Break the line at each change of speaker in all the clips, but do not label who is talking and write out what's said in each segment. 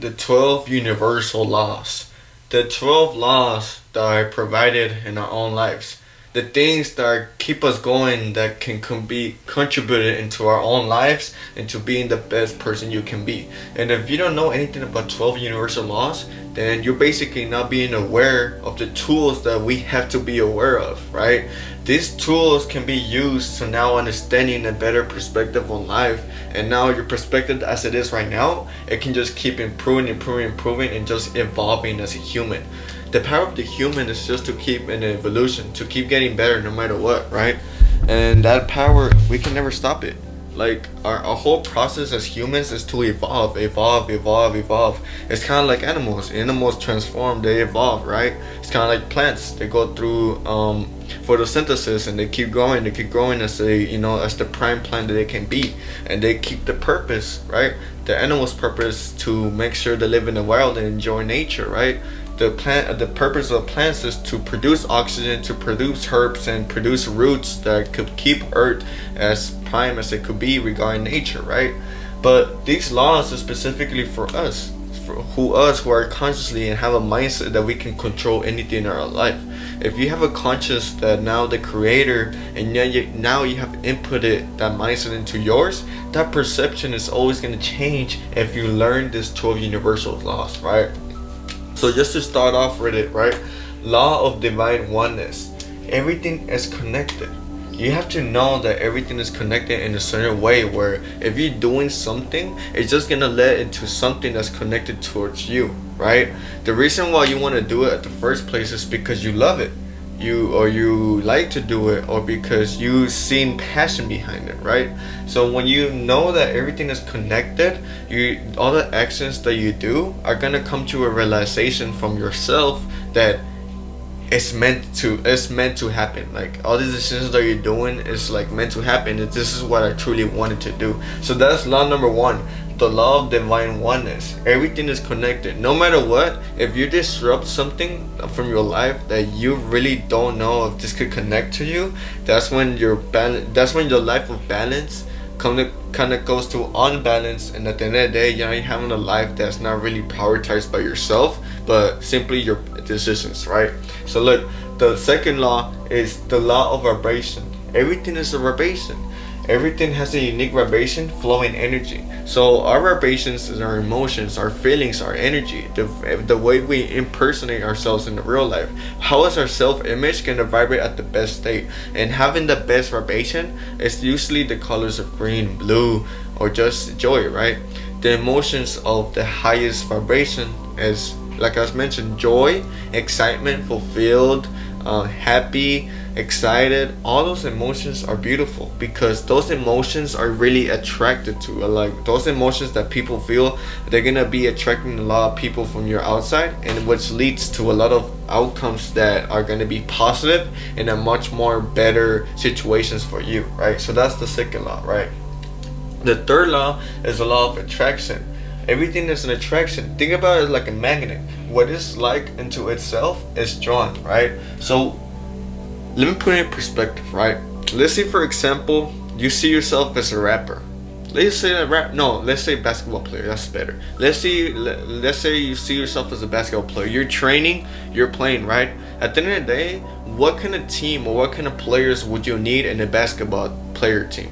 the 12 universal laws. The 12 laws that are provided in our own lives. The things that keep us going that can be contributed into our own lives into being the best person you can be. And if you don't know anything about 12 universal laws, then you're basically not being aware of the tools that we have to be aware of, right? These tools can be used to now understanding a better perspective on life, and now your perspective as it is right now, it can just keep improving and just evolving as a human. The power of the human is just to keep an evolution, to keep getting better no matter what, right? And that power, we can never stop it. Like our whole process as humans is to evolve. It's kind of like animals transform, they evolve, right? It's kind of like plants, they go through photosynthesis, and they keep growing as as the prime plant that they can be, and they keep the purpose, right? The animal's purpose to make sure they live in the wild and enjoy nature, right? The purpose of plants is to produce oxygen, to produce herbs, and produce roots that could keep earth as prime as it could be regarding nature, right? But these laws are specifically for us, who are consciously and have a mindset that we can control anything in our life. If you have a conscious that now the creator, and now you have inputted that mindset into yours, that perception is always going to change if you learn this 12 universal laws, right? So just to start off with it, right? Law of divine oneness. Everything is connected. You have to know that everything is connected in a certain way where if you're doing something, it's just gonna lead into something that's connected towards you, right? The reason why you want to do it at the first place is because you love it. You like to do it, or because you seen passion behind it, right? So when you know that everything is connected, all the actions that you do are gonna come to a realization from yourself that it's meant to happen. Like all these decisions that you're doing is like meant to happen. This is what I truly wanted to do. So that's law number one, the law of divine oneness. Everything is connected. No matter what, if you disrupt something from your life that you really don't know if this could connect to you, that's when your life of balance kind of goes to unbalance, and at the end of the day, you're having a life that's not really prioritized by yourself, but simply your decisions, right? So look, the second law is the law of vibration. Everything is a vibration. Everything has a unique vibration, flowing energy. So our vibrations is our emotions, our feelings, our energy, the way we impersonate ourselves in the real life. How is our self-image going to vibrate at the best state? And having the best vibration is usually the colors of green, blue, or just joy, right? The emotions of the highest vibration is, like I was mentioned, joy, excitement, fulfilled, happy, excited. All those emotions are beautiful because those emotions are really attracted to, like those emotions that people feel, they're gonna be attracting a lot of people from your outside, and which leads to a lot of outcomes that are gonna be positive and a much more better situations for you, right? So that's the second law, right? The third law is the law of attraction. Everything is an attraction. Think about it like a magnet. What is like into itself is drawn, right? So let me put it in perspective, right? Let's say, for example, you see yourself as a rapper. Let's say basketball player. That's better. Let's say you see yourself as a basketball player. You're training, you're playing, right? At the end of the day, what kind of team or what kind of players would you need in a basketball player team?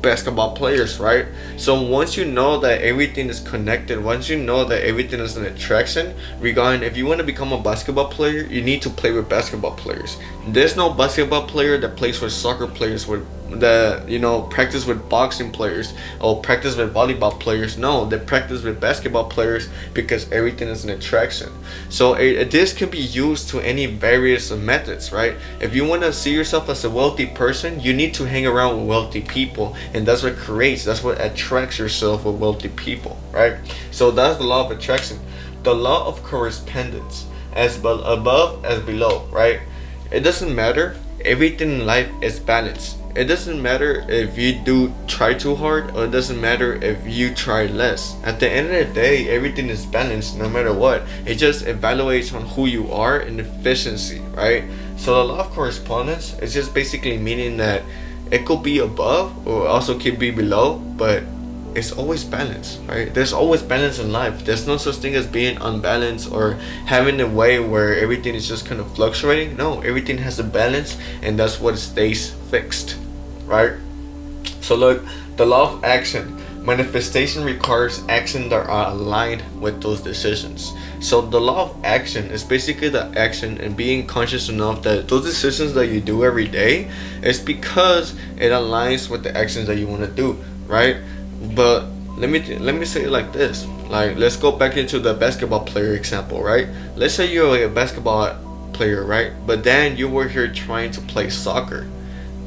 Basketball players, right? So once you know that everything is connected, once you know that everything is an attraction, regarding if you want to become a basketball player, you need to play with basketball players. There's no basketball player that plays with soccer players, with practice with boxing players or practice with volleyball players. No, they practice with basketball players because everything is an attraction. So this can be used to any various methods, right? If you want to see yourself as a wealthy person, you need to hang around with wealthy people, and that's what attracts yourself with wealthy people, right? So that's the law of attraction. The law of correspondence, as above as below, right? It doesn't matter. Everything in life is balanced. It doesn't matter if you do try too hard, or it doesn't matter if you try less. At the end of the day, everything is balanced no matter what. It just evaluates on who you are and efficiency, right? So the law of correspondence is just basically meaning that it could be above or also could be below, but it's always balance, right? There's always balance in life. There's no such thing as being unbalanced or having a way where everything is just kind of fluctuating. No, everything has a balance, and that's what stays fixed, right? So look, the law of action. Manifestation requires action that are aligned with those decisions. So the law of action is basically the action and being conscious enough that those decisions that you do every day is because it aligns with the actions that you want to do, right? But let me say it like this. Like, let's go back into the basketball player example, right? Let's say you're a basketball player, right? But then you were here trying to play soccer.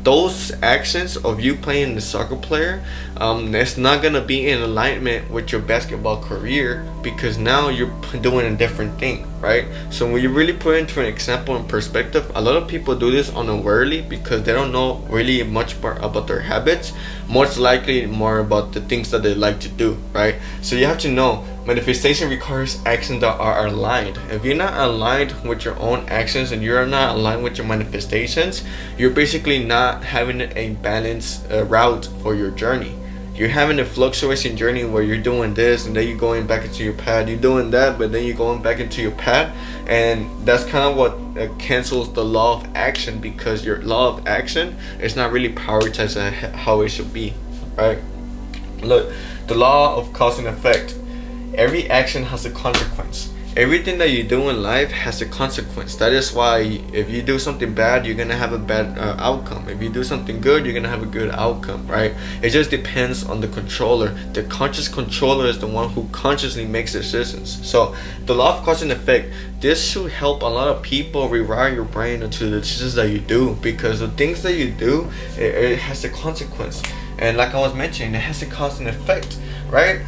Those actions of you playing the soccer player, it's not gonna be in alignment with your basketball career, because now you're doing a different thing, right? So when you really put into an example and perspective, a lot of people do this unawarely because they don't know really much more about their habits, most likely more about the things that they like to do, right? So you have to know manifestation requires actions that are aligned. If you're not aligned with your own actions and you're not aligned with your manifestations, you're basically not having a balanced route for your journey. You're having a fluctuation journey where you're doing this and then you're going back into your path. You're doing that, but then you're going back into your path, and that's kind of what cancels the law of action, because your law of action is not really prioritized how it should be, right? Look, the law of cause and effect. Every action has a consequence. Everything that you do in life has a consequence. That is why if you do something bad, you're gonna have a bad outcome. If you do something good, you're gonna have a good outcome, right? It just depends on the controller. The conscious controller is the one who consciously makes decisions. So the law of cause and effect, this should help a lot of people rewire your brain into the decisions that you do, because the things that you do, it has a consequence. And like I was mentioning, it has a cause and effect, right?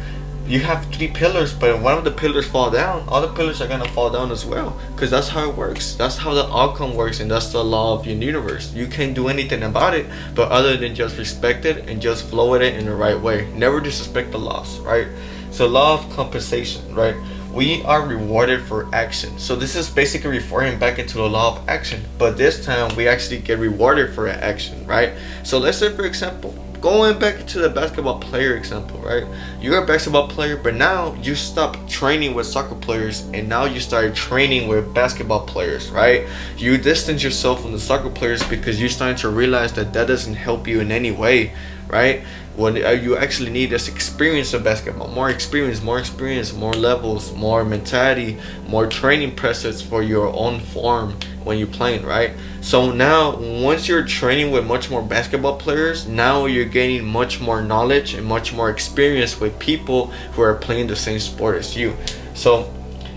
You have 3 pillars, but if one of the pillars fall down, all the pillars are gonna fall down as well, because that's how it works. That's how the outcome works, and that's the law of your universe. You can't do anything about it, but other than just respect it and just flow with it in the right way. Never disrespect the laws, right? So law of compensation, right? We are rewarded for action. So this is basically referring back into the law of action, but this time we actually get rewarded for action, right? So let's say, for example, going back to the basketball player example, right? You're a basketball player, but now you stop training with soccer players and now you start training with basketball players, right? You distance yourself from the soccer players because you're starting to realize that that doesn't help you in any way, right? What you actually need is experience of basketball, more experience, more levels, more mentality, more training presets for your own form when you're playing, right? So now once you're training with much more basketball players, now you're gaining much more knowledge and much more experience with people who are playing the same sport as you. So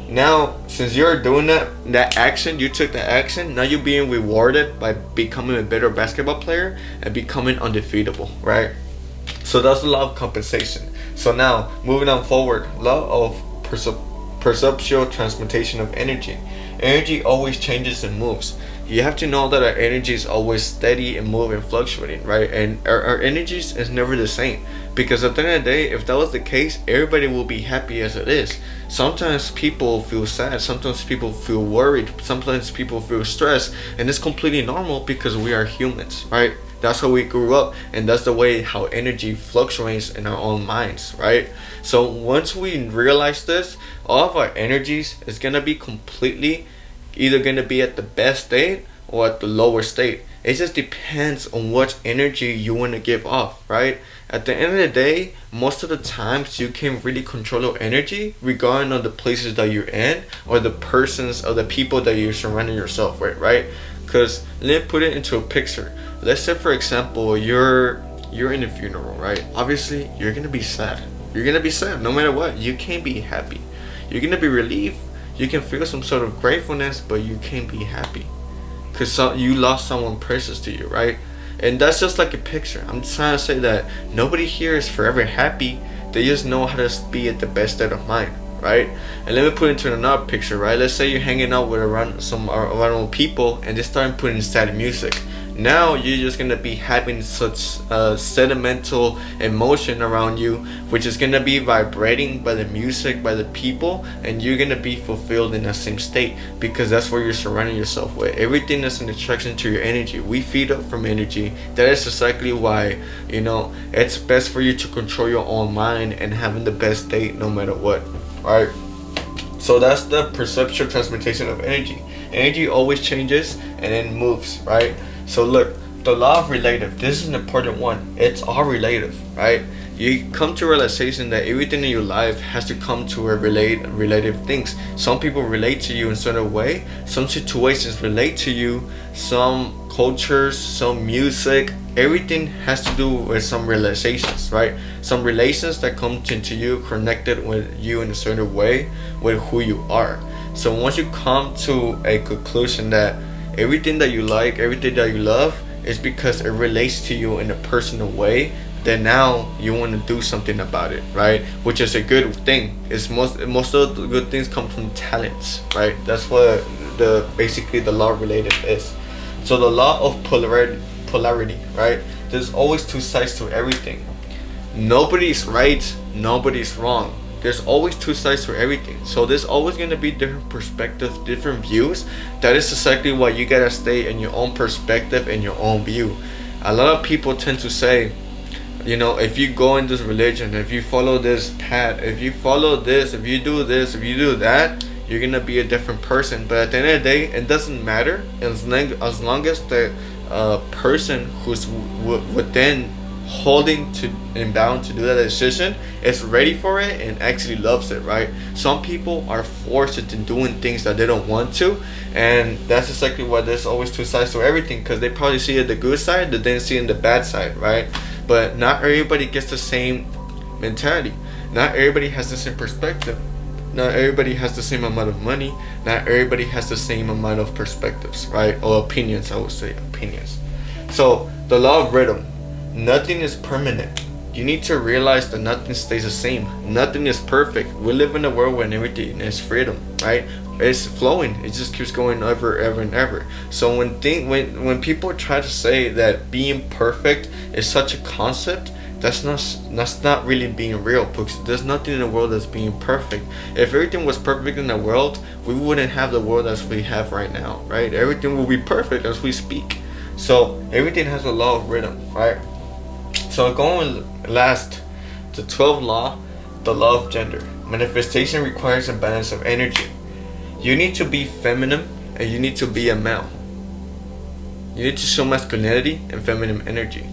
now, since you're doing that action, you took the action, now you're being rewarded by becoming a better basketball player and becoming undefeatable, right? So that's the law of compensation. So now, moving on forward, law of perceptual transmutation of energy. Energy always changes and moves. You have to know that our energy is always steady and moving, fluctuating, right? And our energies is never the same. Because at the end of the day, if that was the case, everybody will be happy as it is. Sometimes people feel sad, sometimes people feel worried, sometimes people feel stressed, and it's completely normal because we are humans, right? That's how we grew up, and that's the way how energy fluctuates in our own minds, right? So once we realize this, all of our energies is gonna be completely either gonna be at the best state or at the lower state. It just depends on what energy you want to give off, right? At the end of the day, most of the times you can really control your energy regarding of the places that you're in or the persons or the people that you're surrounding yourself with, right? Because let me put it into a picture. Let's say, for example, you're in a funeral, right? Obviously, you're gonna be sad. You're gonna be sad no matter what. You can't be happy. You're gonna be relieved. You can feel some sort of gratefulness, but you can't be happy because you lost someone precious to you, right? And that's just like a picture. I'm just trying to say that nobody here is forever happy. They just know how to be at the best state of mind, right? And let me put it into another picture, right? Let's say you're hanging out with around people and they start putting sad music. Now you're just gonna be having such sentimental emotion around you, which is gonna be vibrating by the music, by the people, and you're gonna be fulfilled in that same state, because that's where you're surrounding yourself with. Everything that's an attraction to your energy. We feed up from energy. That is exactly why, you know, it's best for you to control your own mind and having the best date no matter what. Alright? So that's the perceptual transmutation of energy. Energy always changes and then moves, right? So look, the law of relative, this is an important one. It's all relative, right? You come to realization that everything in your life has to come to a relative things. Some people relate to you in a certain way. Some situations relate to you. Some cultures, some music, everything has to do with some realizations, right? Some relations that come into you connected with you in a certain way with who you are. So once you come to a conclusion that everything that you like, everything that you love is because it relates to you in a personal way, then now you want to do something about it, right? Which is a good thing. It's most of the good things come from talents, right? That's what basically the law of relative is. So the law of polarity, right? There's always two sides to everything. Nobody's right, nobody's wrong. There's always two sides to everything. So there's always going to be different perspectives, different views. That is exactly why you gotta stay in your own perspective and your own view. A lot of people tend to say, you know, if you go in this religion, if you follow this path, if you follow this, if you do this, if you do that, you're gonna be a different person. But at the end of the day, it doesn't matter as long as the person who's within holding to and bound to do that decision is ready for it and actually loves it, right? Some people are forced into doing things that they don't want to, and that's exactly why there's always two sides to everything, because they probably see it the good side, they didn't see it the bad side, right? But not everybody gets the same mentality. Not everybody has the same perspective. Not everybody has the same amount of money. Not everybody has the same amount of perspectives, right? Or opinions, I would say, opinions. So the law of rhythm. Nothing is permanent. You need to realize that nothing stays the same. Nothing is perfect. We live in a world where everything is freedom, right? It's flowing. It just keeps going ever and ever. So when people try to say that being perfect is such a concept, that's not really being real, because there's nothing in the world that's being perfect. If everything was perfect in the world, we wouldn't have the world as we have right now, right? Everything will be perfect as we speak. So everything has a law of rhythm, right? So going last, the 12th law, the law of gender. Manifestation requires a balance of energy. You need to be feminine and you need to be a male. You need to show masculinity and feminine energy.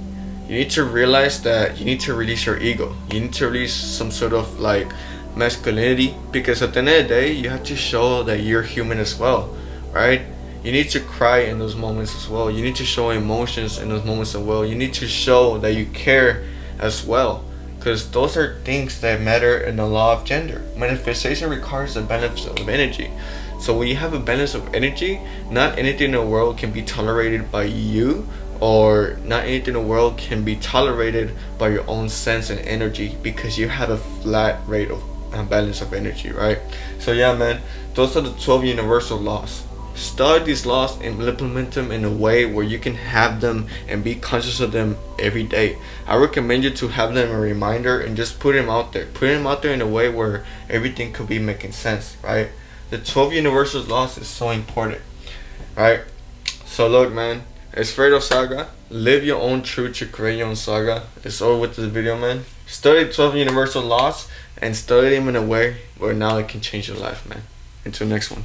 You need to realize that you need to release your ego. You need to release some sort of like masculinity, because at the end of the day, you have to show that you're human as well, right? You need to cry in those moments as well. You need to show emotions in those moments as well. You need to show that you care as well, because those are things that matter in the law of gender. Manifestation requires a balance of energy. So when you have a balance of energy, not anything in the world can be tolerated by you, or not anything in the world can be tolerated by your own sense and energy, because you have a flat rate of balance of energy, right? So yeah, man, those are the 12 universal laws. Study these laws and implement them in a way where you can have them and be conscious of them every day. I recommend you to have them a reminder and just put them out there. Put them out there in a way where everything could be making sense, right? The 12 universal laws is so important, right? So look, man, it's Fredo Saga. Live your own truth to create your own saga. It's over with this video, man. Study 12 universal laws and study them in a way where now it can change your life, man. Until next one.